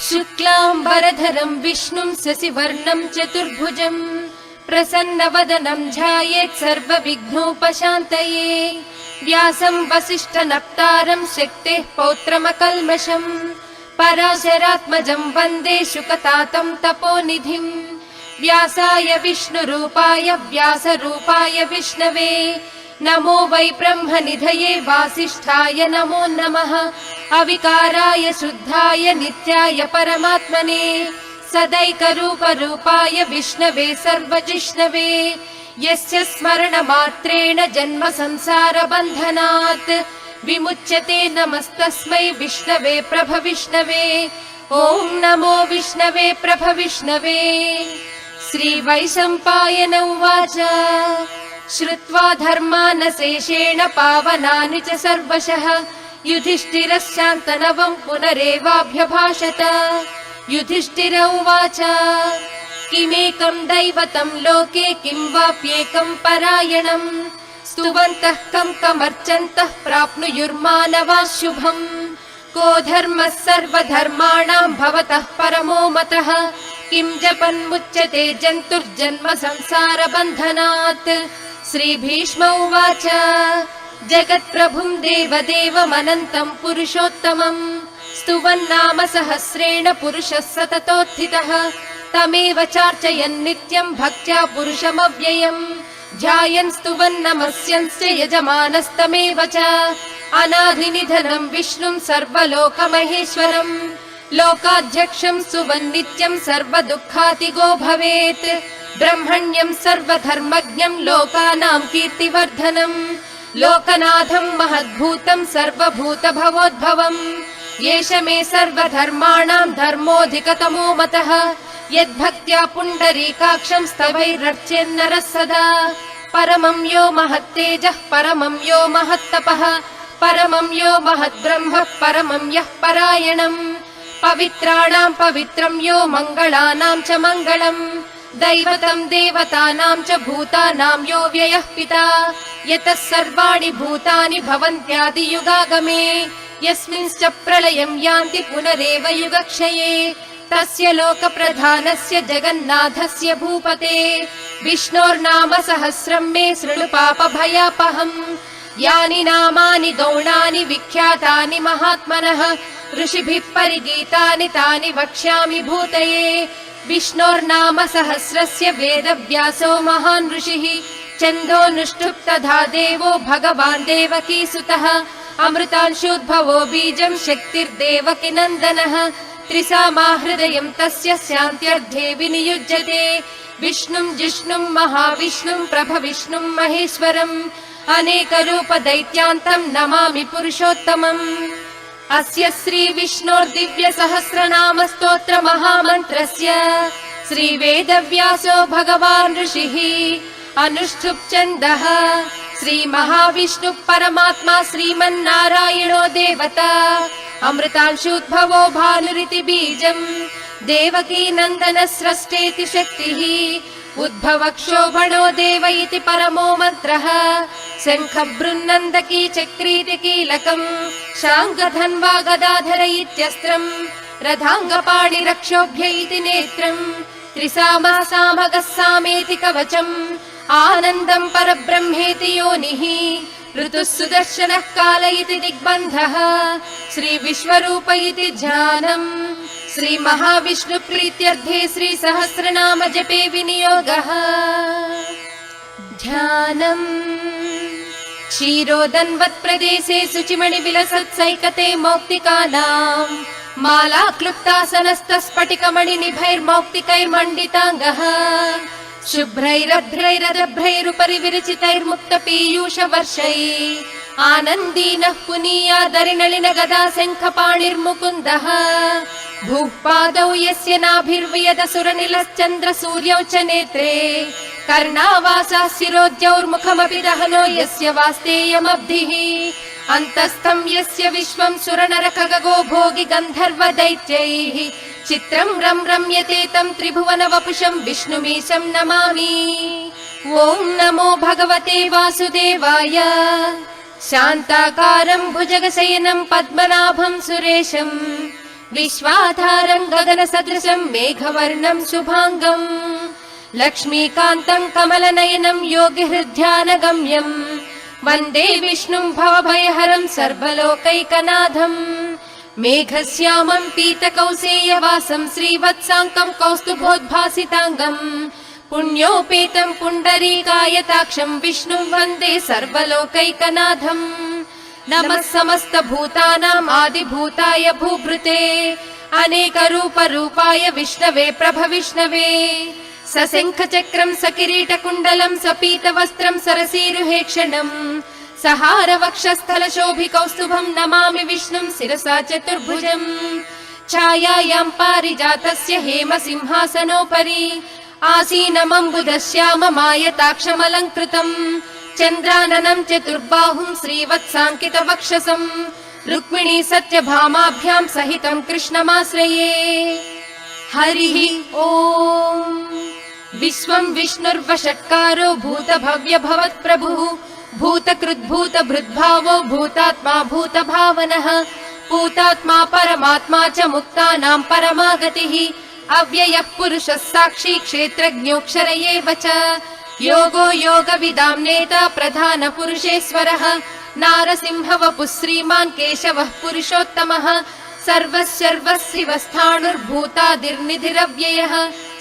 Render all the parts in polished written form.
शुक्लाम्बरधरं विष्णुं शशिवर्णं चतुर्भुजं प्रसन्नवदनं ध्यायेत् सर्वविघ्नोपशान्तये। व्यासं वसिष्ठनप्तारं शक्तेः पौत्रमकल्मषं पराशरात्मजं वन्दे शुकतातं तपोनिधिं। व्यासाय विष्णुरूपाय व्यासरूपाय विष्णवे नमो वै ब्रह्मनिधये वासिष्ठाय नमो नमः। अविकाराय शुद्धाय नित्याय परमात्मने सदैकरूपरूपाय विष्णवे सर्वजिष्णवे यस्य स्मरणमात्रेण जन्म संसारबन्धनात् विमुच्यते। नमस्तस्मै विष्णवे प्रभविष्णवे। ॐ नमो विष्णवे प्रभविष्णवे। श्रीवैशम्पायन उवाच श्रुत्वा धर्मानशेषेण पावनानि च सर्वशः युधिष्ठिरश्चान्तनवं पुनरेवाभ्यभाषत। युधिष्ठिर उवाच किमेकं दैवतं लोके किं वाप्येकं परायणं स्तुवन्तः कमर्चन्तः प्राप्नुयुर्मानवाः शुभम्। को धर्मः सर्वधर्माणां भवतः परमो मतः किं जपन्मुच्यते जन्तुर्जन्म संसारबन्धनात्। श्रीभीष्म उवाच जगत्प्रभुं देवदेवमनन्तं पुरुषोत्तमं स्तुवन्नाम सहस्रेण पुरुषः सततोत्थितः तमेव चार्चयन् नित्यं भक्त्या पुरुषमव्ययम् ध्यायन् स्तुवन् नमस्यंस्य यजमानस्तमेव च। अनादिनिधनं विष्णुं सर्वलोकमहेश्वरम् लोकाध्यक्षं स्तुवन् नित्यं सर्वदुःखातिगो भवेत्। ब्रह्मण्यं सर्वधर्मज्ञं लोकानां कीर्तिवर्धनम् लोकनाथं महद्भूतं सर्वभूतभवोद्भवम् एष मे सर्वधर्माणां धर्मोऽधिकतमो मतः यद्भक्त्या पुण्डरीकाक्षं स्तवैरर्च्यन्नरः सदा। परमं यो महत्तेजः परमं यो महत्तपः परमं यो महद्ब्रह्म परमं यः परायणम् पवित्राणां पवित्रं यो मङ्गलानां च मङ्गलम् दैवतं देवतानां च भूतानां यो व्ययः पिता यतः सर्वाणि भूतानि भवन्त्यादियुगागमे यस्मिंश्च प्रलयं यान्ति पुनरेव युगक्षये तस्य लोकप्रधानस्य जगन्नाथस्य भूपते विष्णोर्नाम सहस्रं मे शृणु पापभयापहम्। यानि नामानि गौणानि विख्यातानि महात्मनः ऋषिभिः परिगीतानि तानि वक्ष्यामि भूतये। विष्णोर्नाम सहस्रस्य वेदव्यासो महान् ऋषिः छन्दोऽनुष्ठुप् तथा देवो भगवान् देवकीसुतः अमृतांशोद्भवो बीजं शक्तिर्देवकी नन्दनः त्रिसामा हृदयं तस्य शान्त्यर्थे विनियुज्यते। विष्णुं जिष्णुं महाविष्णुं प्रभविष्णुं महेश्वरम् अनेकरूपदैत्यान्तं नमामि पुरुषोत्तमम्। अस्य श्रीविष्णोर्दिव्य सहस्रनाम स्तोत्र महामन्त्रस्य श्रीवेदव्यासो भगवान् ऋषिः अनुष्ठुप् छन्दः। श्रीमहाविष्णुः परमात्मा श्रीमन्नारायणो देवता अमृतांशोद्भवो भानुरिति बीजम् देवकी नन्दन स्रष्टेति शक्तिः उद्भवक्षोभणो देव इति परमो मन्त्रः शङ्खबृन्नन्दकी चक्रीति कीलकम् शाङ्गधन्वा गदाधर इत्यस्त्रम् रथाङ्गपाणिरक्षोभ्य इति नेत्रम् त्रिसामा सामगः सामेति कवचम् आनन्दं परब्रह्मेति योनिः ऋतुः सुदर्शनः काल इति दिग्बन्धः श्रीविश्वरूप इति ध्यानम् श्रीमहाविष्णुप्रीत्यर्थे श्रीसहस्रनाम जपे विनियोगः। ध्यानम् क्षीरोदन्वत्प्रदेशे शुचिमणिविलसत्सैकते मौक्तिकानाम् माला क्लुप्तासनस्तस्फटिकमणिनिभैर्मौक्तिकैर्मण्डिताङ्गः शुभ्रैरभ्रैरदभ्रैरुपरि विरचितैर्मुक्तपीयूषवर्षैः आनन्दीनः पुनीयादरिनलिन गदा शङ्खपाणिर्मुकुन्दः भूः पादौ यस्य नाभिर्वियदसुरनिलश्चन्द्र सूर्यौ च नेत्रे कर्णावासाः शिरोद्यौर्मुखमपि दहनो यस्य वास्तेयमब्धिः अन्तस्थं यस्य विश्वं सुरनरखगो भोगि गन्धर्व दैत्यैः चित्रं रम्यते तं त्रिभुवन वपुषं विष्णुमीशं नमामि। ॐ नमो भगवते वासुदेवाय। शान्ताकारं भुजगशयनं पद्मनाभं सुरेशं विश्वाधारं गगनसदृशं मेघवर्णं शुभांगं लक्ष्मीकान्तं कमलनयनं योगिहृद्ध्यानगम्यं वन्दे विष्णुं भवभयहरं सर्वलोकैकनाथं मेघश्यामं पीतकौसेयवासं श्रीवत्साङ्कं कौस्तुभोद्भासिताङ्गं पुण्योपेतं पुण्डरीकायताक्षं विष्णुं वन्दे सर्वलोकैकनाथम् नमः समस्तभूतानाम् आदिभूताय भूभृते अनेकरूपरूपाय विष्णवे प्रभविष्णवे सशङ्खचक्रं सकिरीटकुण्डलं सपीतवस्त्रं सरसीरुहेक्षणम् सहारवक्षस्थलशोभिकौस्तुभं नमामि विष्णुं शिरसा चतुर्भुजम् छायायां पारिजातस्य हेमसिंहासनोपरि आसीनमम्बुदश्याममायताक्षमलङ्कृतम् चन्द्राननं चतुर्बाहुं श्रीवत्साङ्कितवक्षसं रुक्मिणी सत्यभामाभ्यां सहितं कृष्णमाश्रये हरिः ओम् विश्वं विष्णुर्वषट्कारो भूतभव्य भवत्प्रभुः भूतकृद्भूतभृद्भावो भूतात्मा भूतभावनः भूतात्मा परमात्मा च मुक्तानां परमागतिः अव्ययः पुरुषः साक्षी क्षेत्रज्ञोऽक्षर एव च योगो योगविदां नेता प्रधान पुरुषेश्वरः नारसिंहवपुः श्रीमान् केशवः पुरुषोत्तमः सर्वस्यर्वस्यवस्थाणुर्भूतादिर्निधिरव्ययः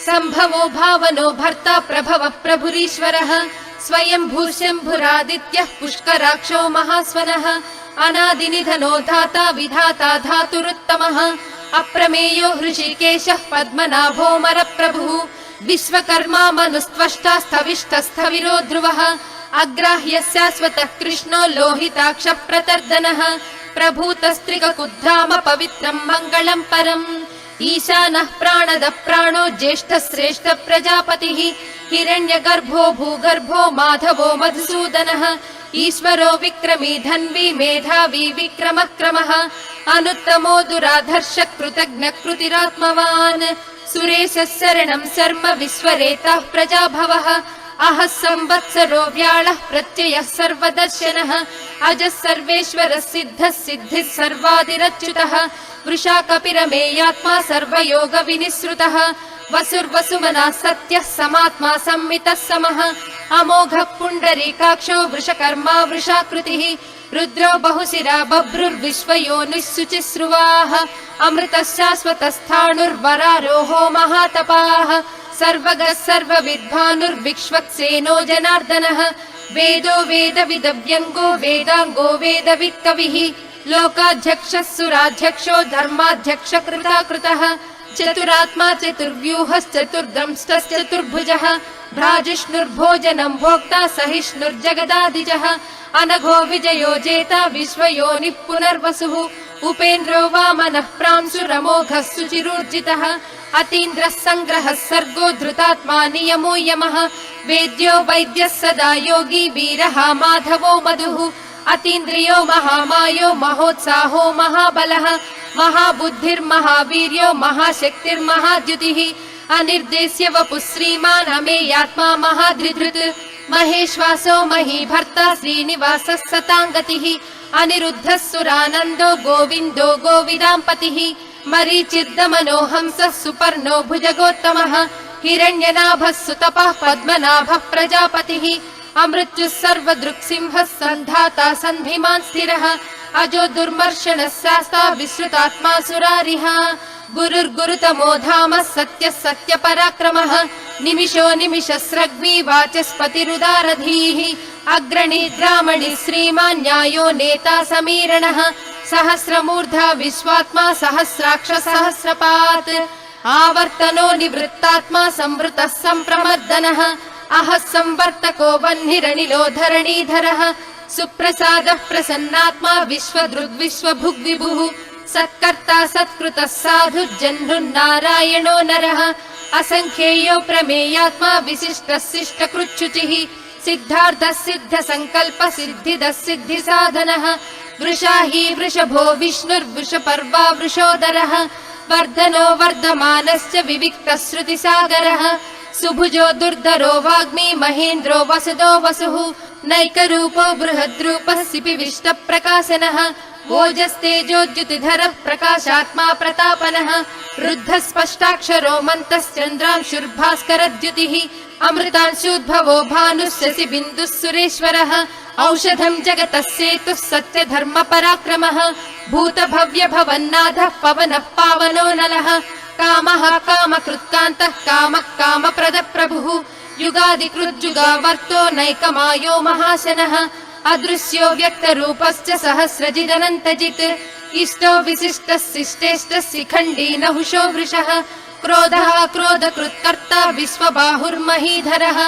सम्भवो भावनो भर्ता प्रभवः प्रभुरीश्वरः स्वयंभू शम्भुरादित्यः पुष्कराक्षो महास्वनः अनादिनिधनो धाता विधाता धातुरुत्तमः अप्रमेयो हृषिकेशः पद्मनाभो मरप्रभुः विश्वकर्मा मनुस्त्वष्टा स्थविष्ठस्थविरो ध्रुवः अग्राह्यः शाश्वतः कृष्णो लोहिताक्ष प्रतर्दनः प्रभूतस्त्रिककुद्धाम पवित्रं मङ्गलं परम् ईशानः प्राणदः प्राणो ज्येष्ठः श्रेष्ठ प्रजापतिः हिरण्यगर्भो भूगर्भो माधवो मधुसूदनः ईश्वरो विक्रमी धन्वी मेधावी विक्रमः क्रमः अनुत्तमो दुराधर्ष कृतज्ञ कृतिरात्मवान् सुरेशः शरणं शर्म विश्वरेताः प्रजाभवः अहः संवत्सरो व्याळः प्रत्ययः सर्वदर्शनः अजः सर्वेश्वरः सिद्धः सिद्धिः सर्वादिरच्युतः वृषा कपिरमेयात्मा सर्वयोग विनिसृतः वसुर्वसुमनः सत्यः समात्मा संमितः समः अमोघः पुण्डरीकाक्षो वृषकर्मा वृषाकृतिः रुद्रो बहुशिरा बभ्रुर्विश्वयोनिः शुचिस्रुवाः अमृतः शाश्वतस्थाणुर्वरारोहो महातपाः सर्वगः सर्वविद्भानुर्विक्ष्वक्सेनो जनार्दनः वेदो वेदविदव्यङ्गो वेदाङ्गो वेदवित्कविः लोकाध्यक्षः सुराध्यक्षो धर्माध्यक्ष कृताकृतः चतुरात्मा चतुर्व्यूहश्चतुर्दंष्टश्चतुर्भुजः भ्राजिष्णुर्भोजनं भोक्ता सहिष्णुर्जगदादिजः अनघो विजयो जेता विश्वयोनिः पुनर्वसुः उपेन्द्रो वामनः प्रांशुरमोघः सुचिरूर्जितः अतीन्द्रः सङ्ग्रहः सर्गो धृतात्मा नियमो यमः वेद्यो वैद्यः सदा योगी वीरः माधवो मधुः अतीन्द्रियो महामायो महोत्साहो महाबलः महाबुद्धिर्महावीर्यो महाशक्तिर्महाद्युतिः अनिर्देश्य वपुः श्रीमान् अमेयात्मा महाधृधृत् महेश्वासो महीभर्ता श्रीनिवासः सताङ्गतिः अनिरुद्धः सुरानन्दो गोविन्दो गोविदाम्पतिः मरीचिर्दमनो हंसः सुपर्णो भुजगोत्तमः हिरण्यनाभः सुतपः पद्मनाभः प्रजापतिः अमृत्युः सर्वदृक्सिंहः सन्धाता सन्धिमान् स्थिरः अजो दुर्मर्शनः शास्ता विश्रुतात्मा सुरारिः गुरुर्गुरुतमो धामः सत्यः सत्यपराक्रमः निमिषो निमिषस्रग्वी वाचस्पतिरुदारधीः अग्रणी ग्रामणि श्रीमान् न्यायो नेता समीरणः सहस्रमूर्धा विश्वात्मा सहस्राक्ष सहस्रपात् आवर्तनो निवृत्तात्मा संवृतः सम्प्रमर्दनः अहः संवर्तको वह्निरनिलो धरणीधरः सुप्रसादः प्रसन्नात्मा विश्वदृग्विश्वभुग्विभुः सत्कर्ता सत्कृतः साधु जह्नुर्नारायणो नरः असंख्येयो प्रमेयात्मा विशिष्टः शिष्टकृच्छुचिः सिद्धार्थः सिद्ध संकल्प सिद्धिदः सिद्धि साधनः वृषाही वृषभो विष्णुर्वृषपर्वा वृषोदरः वर्धनो वर्धमानश्च विविक्तः श्रुतिसागरः सुभुजो दुर्धरो वाग्मी महेन्द्रो वसुदो वसुः नैकरूपो बृहद्रूपः सिपिविष्टप्रकाशनः ओजस्तेजोद्युतिधरः प्रकाशात्मा प्रतापनः रुद्धः स्पष्टाक्षरो मन्तश्चन्द्रांशुर्भास्करद्युतिः अमृतांशूद्भवो भानुः शशिबिन्दुः सुरेश्वरः औषधं जगतः सेतुः सत्यधर्मपराक्रमः भूतभव्यभवन्नाथः पवनः पावनो नलः कामः कामकृत्कान्तः कामः कामप्रदप्रभुः युगादिकृज्जुगावर्तो नैकमायो महाशनः अदृश्यो व्यक्तरूपश्च सहस्रजिदनन्तजित् इष्टो विशिष्टः शिष्टेष्टः शिखण्डी नहुषो वृषः क्रोधः क्रोधकृत्कर्ता विश्वबाहुर्महीधरः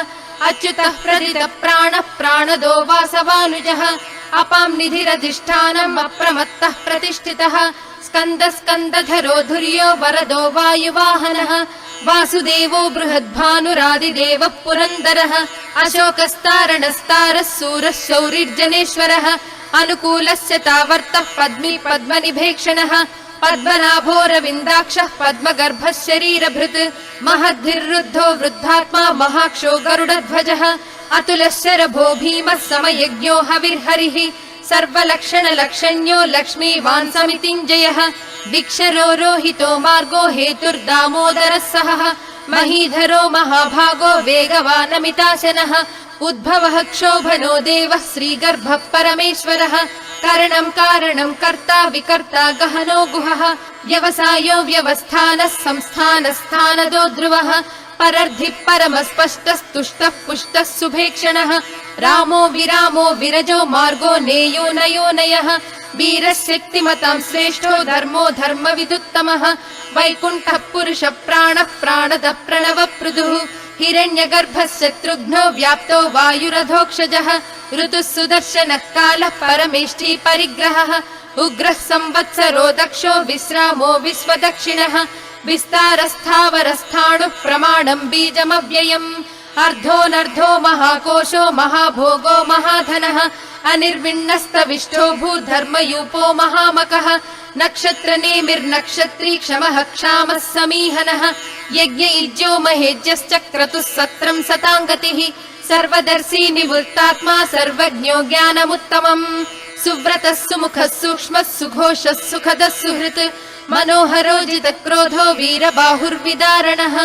अच्युतः प्रदितः प्राणः प्राणदो वासवानुजः अपां निधिरधिष्ठानम् अप्रमत्तः प्रतिष्ठितः स्कन्द स्कन्दधरो धुर्यो वरदो वायुवाहनः वासुदेवो बृहद्भानुरादिदेवः पुरन्दरः अशोकस्तारणस्तारः सूरः शौरिर्जनेश्वरः अनुकूलस्य तावर्तः पद्मी पद्मनिभेक्षणः पद्मनाभोरविन्दाक्षः पद्मगर्भः शरीरभृत् महद्भिर्रुद्धो वृद्धात्मा महाक्षो गरुडध्वजः अतुलः शरभो भीमः समयज्ञो हविर्हरिः सर्वलक्षणलक्षण्यो लक्ष्मीवान् समितिञ्जयः विक्षरो रोहितो मार्गो हेतुर्दामोदरः सहः महीधरो महाभागो वेगवानमिताशनः उद्भवः क्षोभनो देवः श्रीगर्भः परमेश्वरः करणं कारणं कर्ता विकर्ता गहनो गुहः व्यवसायो व्यवस्थानः संस्थानस्थानदो ध्रुवः परर्धिः परमस्पष्टस्तुष्टः पुष्टः सुभेक्षणः रामो विरामो विरजो मार्गो नेयो नयो नयः वीरः शक्तिमतां श्रेष्ठो धर्मो धर्मविदुत्तमः वैकुण्ठः पुरुषः प्राणः प्राणदः प्रणवपृदुः हिरण्यगर्भः शत्रुघ्नो व्याप्तो वायुरधोक्षजः ऋतुः सुदर्शनः कालः परमेष्ठी परिग्रहः उग्रः संवत्सरो दक्षो विश्रामो विश्वदक्षिणः विस्तारस्थावरस्थाणुः प्रमाणं बीजमव्ययम् अर्धोऽनर्धो महाकोशो महाभोगो महाधनः अनिर्विण्णस्तविष्ठो भूधर्मयूपो महामकः नक्षत्रनेमिर्नक्षत्री क्षमः क्षामः समीहनः यज्ञ इज्यो महेज्यश्च क्रतुः सत्रं सताङ्गतिः सर्वदर्शी निवृत्तात्मा सर्वज्ञो ज्ञानमुत्तमम् सुव्रतः सुमुखः सूक्ष्मः सुघोषः सुखदः सुहृत् मनोहरोजितक्रोधो वीरबाहुर्विदारणः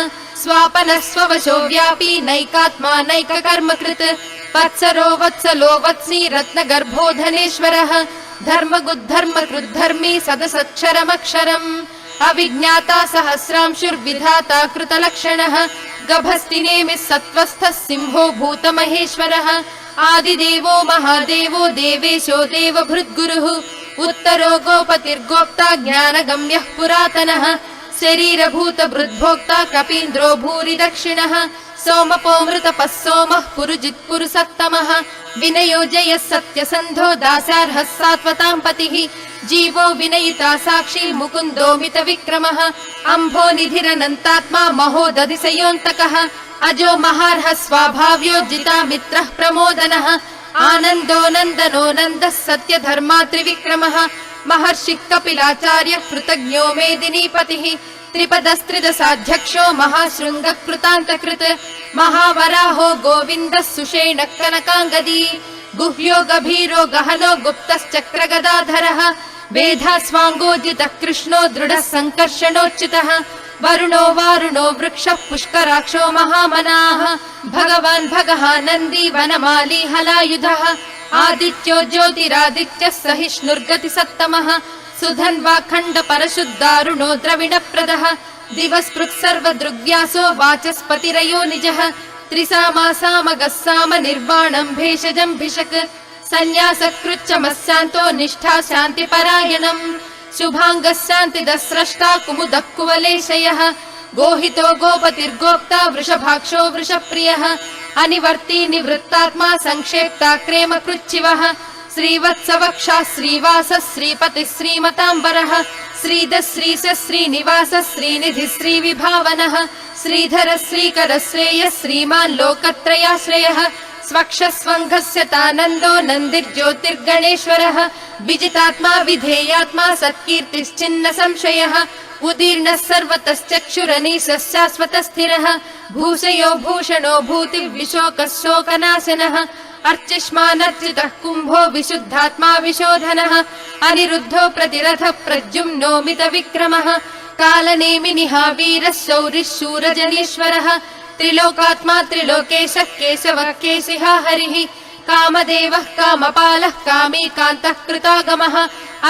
स्वापनः स्ववशो व्यापी नैकात्मा नैककर्मकृत् वत्सरो वत्सलो वत्सी रत्नगर्भो धनेश्वरः धर्मगुद्धर्मकृद्धर्मी सदसक्षरमक्षरम् अविज्ञाता सहस्रांशुर्विधाता कृतलक्षणः गभस्तिनेमिः सत्त्वस्थः सिंहो भूतमहेश्वरः आदिदेवो महादेवो देवेशो देवभृद्गुरुः उत्तरो गोपतिर्गोप्ता ज्ञानगम्यः पुरातनः शरीरभूतभृद्भोक्ता कपीन्द्रो भूरि दक्षिणः सोमपोमृतपः सोमः पुरुजित्पुरुसत्तमः विनयो जयः सत्यसन्धो दासार्हः सात्वतां पतिः जीवो विनयिता साक्षी मुकुन्दो मितविक्रमः अम्भो निधिरनन्तात्मा महोदधिशयोऽन्तकः अजो महार्हः स्वाभाव्यो जिता मित्रः प्रमोदनः आनन्दो नन्दनो नन्दः सत्यधर्मा त्रिविक्रमः महर्षिः कपिलाचार्यः कृतज्ञो मेदिनीपतिः त्रिपदस्त्रिदशाध्यक्षो महाशृङ्गः कृतान्तकृत् महावराहो गोविन्दः सुषेणः कनकाङ्गदी गुह्यो गभीरो गहनो गुप्तश्चक्रगदाधरः वेधास्वाङ्गोजितः कृष्णो दृढः सङ्कर्षणोच्युतः वरुणो वारुणो वृक्षः पुष्कराक्षो महामनाः भगवान् भगः नन्दी वनमाली हलायुधः आदित्यो ज्योतिरादित्यः सहिष्णुर्गतिसत्तमः सुधन्वा खण्ड परशुद्धारुणो द्रविणप्रदः दिवस्पृक् सर्वदृग्व्यासो वाचस्पतिरयो निजः त्रिसामासामगः साम निर्वाणं भेषजं भिषक् सन्न्यासकृच्चमस्यान्तो निष्ठा शान्तिपरायणम् शुभाङ्गः शान्तिदः स्रष्टा कुमुदः कुवलेशयः गोहितो गोपतिर्गोप्ता वृषभाक्षो वृषप्रियः अनिवर्ती निवृत्तात्मा संक्षेप्ता क्रेम कृच्छिवः श्रीवत्सवक्षः श्रीवासः श्रीपतिः श्रीमताम्बरः श्रीधः श्रीशः श्रीनिवासः श्रीनिधिः श्रीविभावनः श्रीधरः श्रीकरः श्रेयः श्रीमान् लोकत्रयाश्रयः स्वक्षस्वङ्घस्य तानन्दो नन्दिर्ज्योतिर्गणेश्वरः विजितात्मा विधेयात्मा सत्कीर्तिश्चिन्न संशयः उदीर्णः सर्वतश्चक्षुरनीशः शाश्वतस्थिरः भूषयो भूषणो भूतिविशोकः शोकनाशनः अर्चिष्मानर्चितः कुम्भो विशुद्धात्मा विशोधनः अनिरुद्धो प्रतिरथः प्रद्युम्नो मितविक्रमः कालनेमिनिः वीरः शौरिः शूरजनीश्वरः त्रिलोकात्मा त्रिलोकेशः केशवः केशिहा हरिः कामदेवः कामपालः कामीकान्तः कृतागमः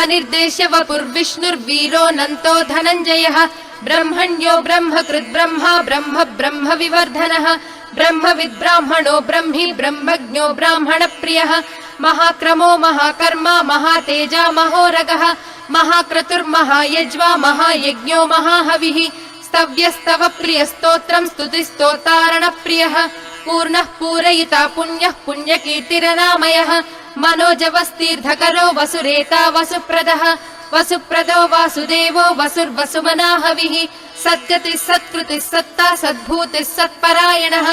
अनिर्देश्य वपुर्विष्णुर्वीरोऽनन्तो धनञ्जयः ब्रह्मण्यो ब्रह्मकृद् ब्रह्मा ब्रह्म ब्रह्म विवर्धनः ब्रह्मविद्ब्राह्मणो ब्रह्मी ब्रह्मज्ञो ब्राह्मणप्रियः महाक्रमो महाकर्मा महातेजा महोरगः महाक्रतुर्महायज्वा महायज्ञो महाहविः स्तव्यस्तव प्रियस्तोत्रम् स्तुतिस्तोतारणप्रियः पूर्णः पूरयिता पुण्यः पुण्यकीर्तिरनामयः मनोजवस्तीर्थकरो वसुरेता वसुप्रदः वसुप्रदो वासुदेवो वसुर्वसुमनाहविः सद्गतिः सत्कृतिः सत्ता सद्भूतिः सत्परायणः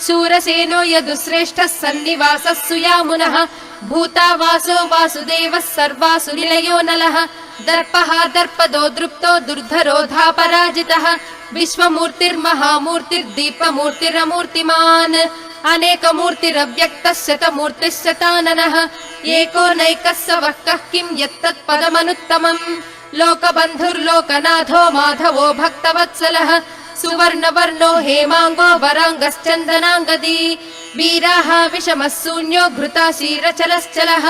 शूरसेनो यदुश्रेष्ठः सन्निवासः सुयामुनः भूता वासो वासुदेवः सर्वासुनिलयो नलः दर्पः दर्पदो दृप्तो दुर्धरोधापराजितः विश्वमूर्तिर्महामूर्तिर्दीपमूर्तिरमूर्तिमान् अनेकमूर्तिरव्यक्तः शतमूर्तिः शताननः एको नैकः स वः कः किं यत्तत्पदमनुत्तमम् लोकबन्धुर्लोकनाथो माधवो भक्तवत्सलः सुवर्णवर्णो हेमाङ्गो वराङ्गश्चन्दनाङ्गदी वीराः विषमः शून्यो घृताशीरचलश्चलः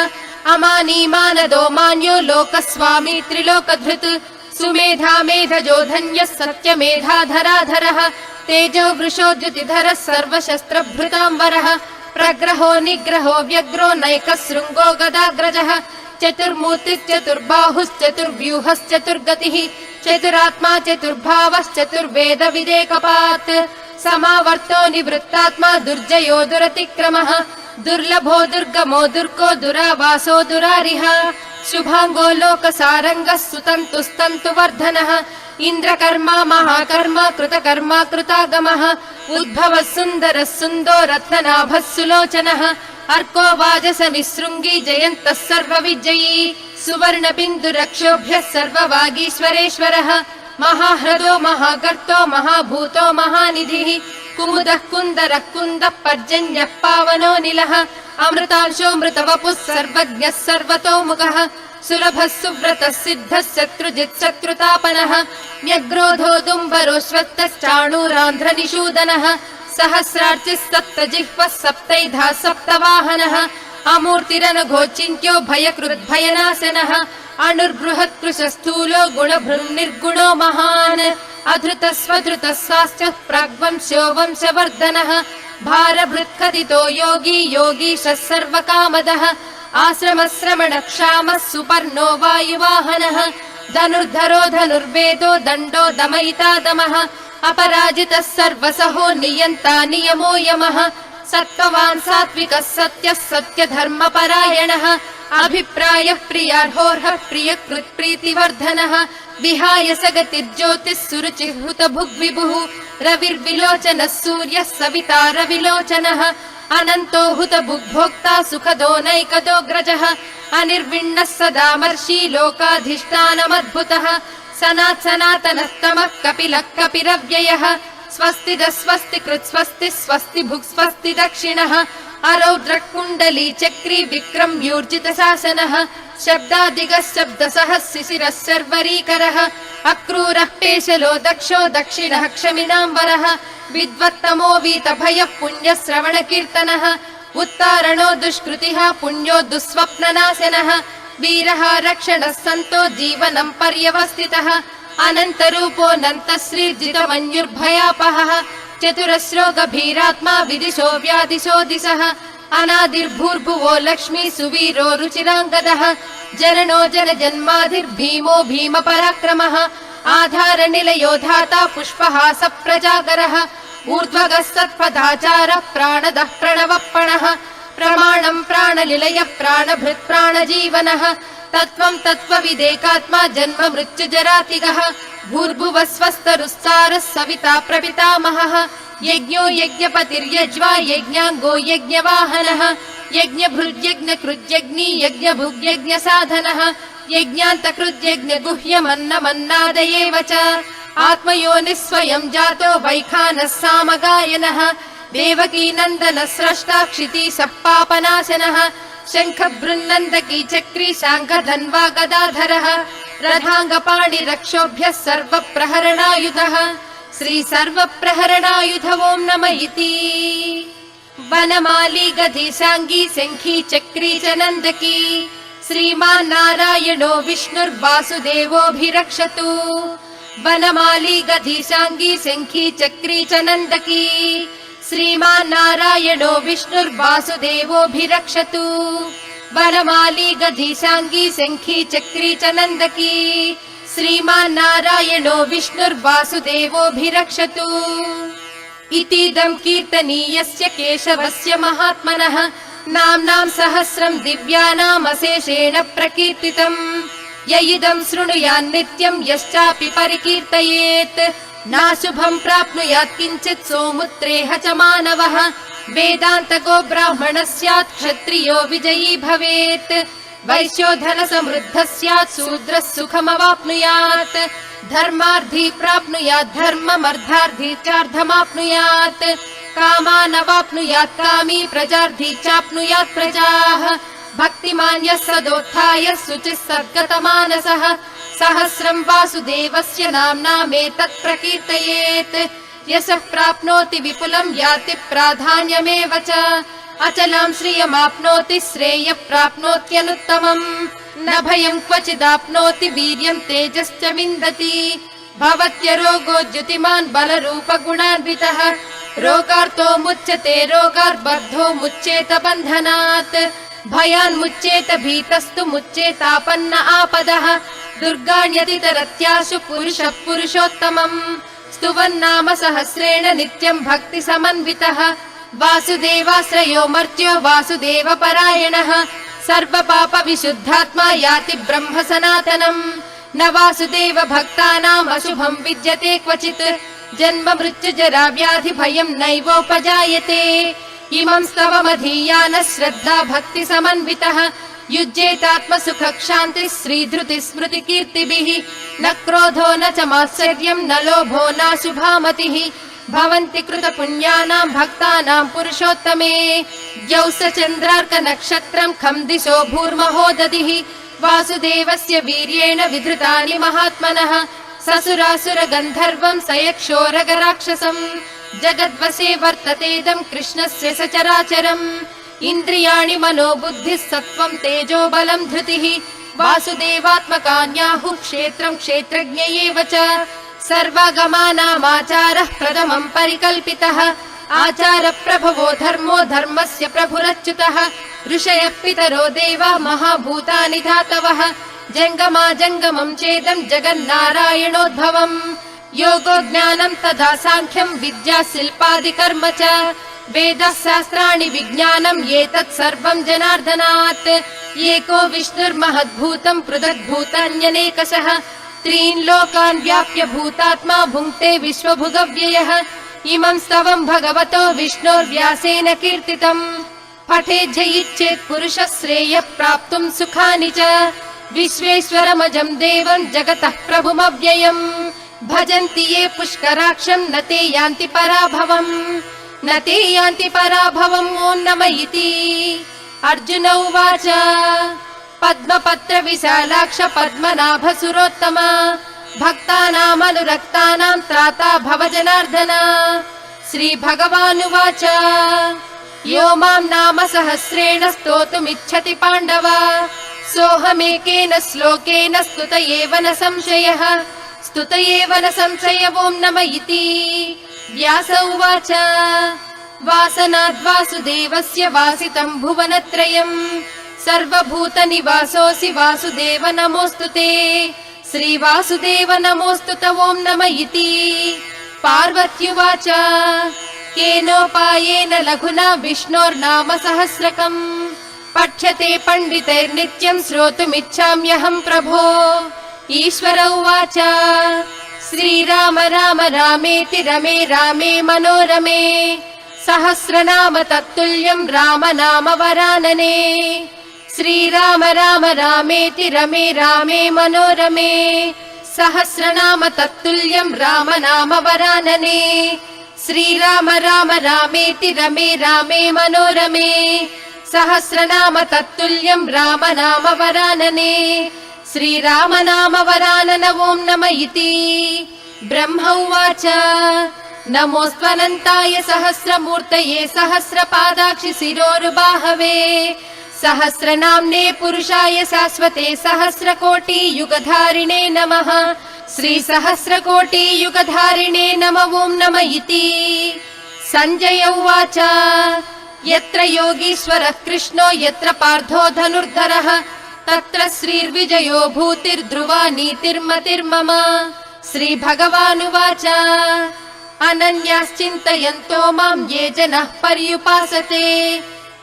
अमानीमानदो मान्यो लोकस्वामी त्रिलोकधृत् सुमेधा मेधजो धन्यः सत्यमेधाधराधरः तेजो वृषोद्युतिधरः सर्वशस्त्रभृताम्बरः प्रग्रहो निग्रहो व्यग्रो नैकः शृङ्गो गदाग्रजः चतुर्मूर्तिश्चतुर्बाहुश्चतुर्व्यूहश्चतुर्गतिः चतुरात्मा चतुर्भावश्चतुर्वेद विदेकपात् समावर्तो निवृत्तात्मा दुर्जयो दुरतिक्रमः दुर्लभो दुर्गमो दुर्गो दुरावासो दुरारिः शुभाङ्गो लोकसारङ्गः सुतन्तुस्तन्तुवर्धनः इन्द्रकर्मा महाकर्मा कृतकर्मा कृतागमः उद्भवः सुन्दरः सुन्दो रत्ननाभः सुलोचनः अर्को वाजसनिःशृङ्गी जयन्तः सर्वविजयी सुवर्णबिन्दुरक्षोभ्यः सर्ववागीश्वरेश्वरः महाह्रदो महागर्तो महाभूतो महानिधिः कुमुदः कुन्दरः कुन्दः पर्जन्यः पावनो निलः अमृतांशो मृतवपुः सर्वज्ञः सर्वतोमुखः सुलभः सुव्रतः सिद्धः शत्रुजित् शत्रुतापनः न्यग्रोधोदुम्बरोश्वत्तश्चाणूरान्ध्रनिषूदनः सहस्रार्चिः सप्तजिह्वः सप्तैधा सप्तवाहनः अमूर्तिरनघोचिन्त्यो भयकृद्भयनाशनः अणुर्बृहत्कृशस्थूलो गुणभृन्निर्गुणो महान् अधृतः स्वधृतः साश्च प्राग्वंशो वंशवर्धनः भारभृत्कथितो योगी योगीशः सर्वकामदः आश्रमश्रमणक्षामः सुपर्णो वायुवाहनः धनुर्धरो धनुर्वेदो दण्डो दमयिता दमः अपराजितः सर्वसहो नियन्ता नियमो यमः सत्त्ववान् सात्विकः सत्यः सत्यधर्मपरायणः अभिप्रायः प्रियार्होर्हः प्रियकृत्प्रीतिवर्धनः विहाय सगतिर्ज्योतिः सुरुचिः हुतभुग्विभुः रविर्विलोचनः सूर्यः सविता रविलोचनः अनन्तो हुतभुग्भोक्ता सुखदो नैकदोऽग्रजः अनिर्विण्णः सदामर्षि लोकाधिष्ठानमद्भुतः सनातनस्तमः कपिलः कपिरव्ययः स्वस्तिदः स्वस्ति कृत् स्वस्ति स्वस्ति भुक् स्वस्ति दक्षिणः अरौद्रः कुण्डली चक्री विक्रम्यूर्जित शासनः शब्दादिगः शब्दसः शिशिरः शर्वरीकरः अक्रूरः पेशलो दक्षो दक्षिणः क्षमिनाम्बरः विद्वत्तमो वीतभयः पुण्यः श्रवणकीर्तनः उत्तारणो दुष्कृतिः पुण्यो दुःस्वप्ननाशनः वीरः रक्षणः सन्तो जीवनं पर्यवस्थितः अनन्तरूपोऽनन्तश्रीर्जितमन्युर्भयापहः चतुरस्रो गभीरात्मा विदिशो व्यादिशो दिशः अनादिर्भूर्भुवो लक्ष्मी सुवीरो रुचिराङ्गदः जननो जनजन्माधिर्भीमो भीमपराक्रमः आधारनिलयो धाता पुष्पहास प्रजागरः ऊर्ध्वगः सत्पदाचारः प्राणदः प्रणवप्पणः प्रमाणं प्राणनिलयः प्राणभृत् प्राणजीवनः तत्त्वं तत्त्वविदेकात्मा जन्म मृत्युजरातिगः भूर्भुवः स्वस्तरुस्सारः सविता प्रपितामहः यज्ञो यज्ञपतिर्यज्वा यज्ञाङ्गो यज्ञवाहनः यज्ञभृद्यज्ञकृद्यज्ञी यज्ञभुग्यज्ञसाधनः यज्ञान्तकृद्यज्ञगुह्यमन्नमन्नादयेव च आत्मयोनिः स्वयं जातो वैखानः सामगायनः देवकी नन्दन स्रष्टा क्षितिशः पापनाशनः शङ्ख बृन्नन्दकी चक्री शाङ्खधन्वा गदाधरः रथाङ्गपाणि रक्षोभ्यः सर्वप्रहरणायुधः श्री सर्वप्रहरणायुध ॐ नमः इति। वनमाली गधीशाङ्गी शङ्खी चक्री च नन्दकी श्रीमान् नारायणो विष्णुर्वासुदेवोऽभिरक्षतु। वनमाली गधीशाङ्गी शङ्खी चक्री च नन्दकी श्रीमान् नारायणो विष्णुर्वासुदेवोऽभिरक्षतु। वनमाली गधीशाङ्गी शङ्खी चक्री च नन्दकी श्रीमान् नारायणो विष्णुर्वासुदेवोऽभिरक्षतु। इतीदं कीर्तनीयस्य केशवस्य महात्मनः नाम्नां सहस्रं दिव्यानामशेषेण प्रकीर्तितम्। य इदं शृणुयान्नित्यं यश्चापि परिकीर्तयेत् नाशुभं प्राप्नुयात् किञ्चित् सोमुत्रेह च मानवः। वेदान्तको ब्राह्मणः स्यात् क्षत्रियो विजयी भवेत् वैश्यो धन समृद्धः स्यात् शूद्रः सुखमवाप्नुयात्। धर्मार्थी प्राप्नुयात् धर्ममर्धार्थी चार्धमाप्नुयात्। कामानवाप्नुयात् कामी प्रजार्थी चाप्नुयात् प्रजाः। भक्तिमान् यः सदोत्थाय शुचिः सद्गतमानसः सहस्रं वासुदेवस्य नाम्नामेतत् प्रकीर्तयेत्। यशः प्राप्नोति विपुलं याति प्राधान्यमेव च अचलां श्रियमाप्नोति श्रेयः प्राप्नोत्यनुत्तमम्। न भयं क्वचिदाप्नोति वीर्यं तेजश्च विन्दति। भवत्यरोगो द्युतिमान् बलरूपगुणान्वितः रोगार्तो मुच्यते रोगार्बद्धो मुच्येत बन्धनात्। भयान्मुच्येत भीतस्तु मुच्येतापन्न आपदः। दुर्गाण्यतितरत्याशु पुरुषः पुरुषोत्तमम् स्तुवन्नाम सहस्रेण नित्यं भक्ति समन्वितः। वासुदेवाश्रयो मर्त्यो वासुदेवपरायणः सर्वपाप विशुद्धात्मा याति ब्रह्म सनातनम्। न वासुदेव भक्तानाम् अशुभं विद्यते क्वचित् जन्म मृत्यु जरा व्याधि भयं नैवोपजायते। इमं स्तवमधीयानः श्रद्धा भक्ति समन्वितः युज्येतात्मसुख क्षान्तिः श्रीधृति स्मृति कीर्तिभिः। न क्रोधो न च मात्सर्यं न लोभो नाशुभामतिः भवन्ति कृत पुण्यानां भक्तानां पुरुषोत्तमे। द्यौ स चन्द्रार्क नक्षत्रं खं दिशो भूर्महो दधिः वासुदेवस्य वीर्येण विधृतानि महात्मनः। ससुरासुर गन्धर्वं सयक्षोरगराक्षसम् जगद्वसे वर्ततेदं कृष्णस्य सचराचरम्। इन्द्रियाणि मनो बुद्धिः सत्त्वं तेजो बलं धृतिः वासुदेवात्मकान्याहुः क्षेत्रं क्षेत्रज्ञ एव च। सर्वागमानामाचारः प्रथमं परिकल्पितः आचार प्रभवो धर्मो धर्मस्य प्रभुरच्युतः। ऋषयः पितरो देवा महाभूतानि धातवः जङ्गमा जङ्गमं चेदं जगन्नारायणोद्भवम्। योगो ज्ञानं तथा साङ्ख्यं विद्या शिल्पादिकर्म च वेदः शास्त्राणि विज्ञानम् एतत् सर्वं जनार्दनात्। एको विष्णुर्महद्भूतं पृथग्भूतान्यनेकशः त्रीन् लोकान् व्याप्य भूतात्मा भुङ्क्ते विश्वभुगव्ययः। इमं स्तवं भगवतो विष्णोर्व्यासेन कीर्तितम् पठेज्जयिच्छेत् पुरुषः श्रेयः प्राप्तुं सुखानि च। विश्वेश्वरमजं देवं जगतः प्रभुमव्ययम् भजन्ति ये पुष्कराक्षं न ते यान्ति पराभवम् न ते यान्ति पराभवम् ॐ नमः इति। अर्जुन उवाच पद्मपत्र विशालाक्ष पद्मनाभ सुरोत्तम भक्तानामनुरक्तानां त्राता भव जनार्दन। श्रीभगवानुवाच यो मां नाम सहस्रेण स्तोतुमिच्छति पाण्डव सोऽहमेकेन श्लोकेन स्तुत एव न संशयः स्तुत एव न संशय ॐ नमः इति। व्यास उवाच वासनाद्वासुदेवस्य वासितं भुवनत्रयम् सर्वभूतनिवासोऽसि वासुदेव नमोऽस्तु ते। श्रीवासुदेव नमोऽस्तु ते ॐ नमः इति। पार्वत्युवाच केनोपायेन लघुना विष्णोर्नाम सहस्रकम् पठ्यते पण्डितैर्नित्यं श्रोतुमिच्छाम्यहं प्रभो। ईश्वर उवाच श्रीराम राम रामेति रमे रामे मनोरमे सहस्रनाम तत्तुल्यं राम नाम वरानने। श्रीराम राम रामेति रमे रामे मनोरमे सहस्रनाम तत्तुल्यं राम नाम वरानने। श्रीराम राम रामेति रमे रामे मनोरमे सहस्रनाम तत्तुल्यं राम नाम वरानने श्रीराम नाम वरानन ॐ नम इति ब्रह्म उवाच नमोऽस्त्वनन्ताय सहस्रमूर्तये सहस्रपादाक्षि शिरोरुबाहवे सहस्रनाम्ने पुरुषाय शाश्वते सहस्रकोटि युगधारिणे नमः श्री सहस्रकोटि युगधारिणे नम ॐ नम इति संजय उवाच यत्र योगीश्वरः कृष्णो यत्र पार्थो धनुर्धरः तत्र श्रीर्विजयो भूतिर्ध्रुवा नीतिर्मतिर्मम श्रीभगवानुवाच अनन्याश्चिन्तयन्तो मां ये जनः पर्युपासते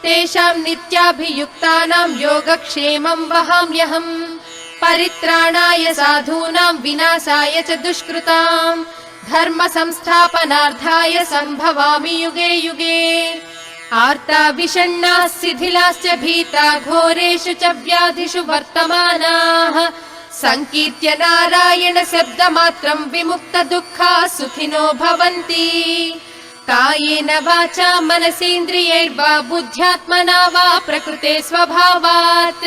तेषां नित्याभियुक्तानां योगक्षेमं वहाम्यहम् परित्राणाय साधूनां विनाशाय च दुष्कृतां धर्म संस्थापनार्थाय संभवामि युगे युगे आर्ता विषण्णाः शिथिलाश्च भीता घोरेषु च व्याधिषु वर्तमानाः संकीर्त्य नारायण शब्दमात्रं विमुक्त दुःखाः सुखिनो भवन्ति कायेन वाचा मनसेन्द्रियैर्वा बुद्ध्यात्मना वा प्रकृते स्वभावात्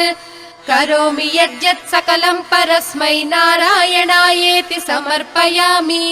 करोमि यद्यत् सकलं परस्मै नारायणायेति समर्पयामि।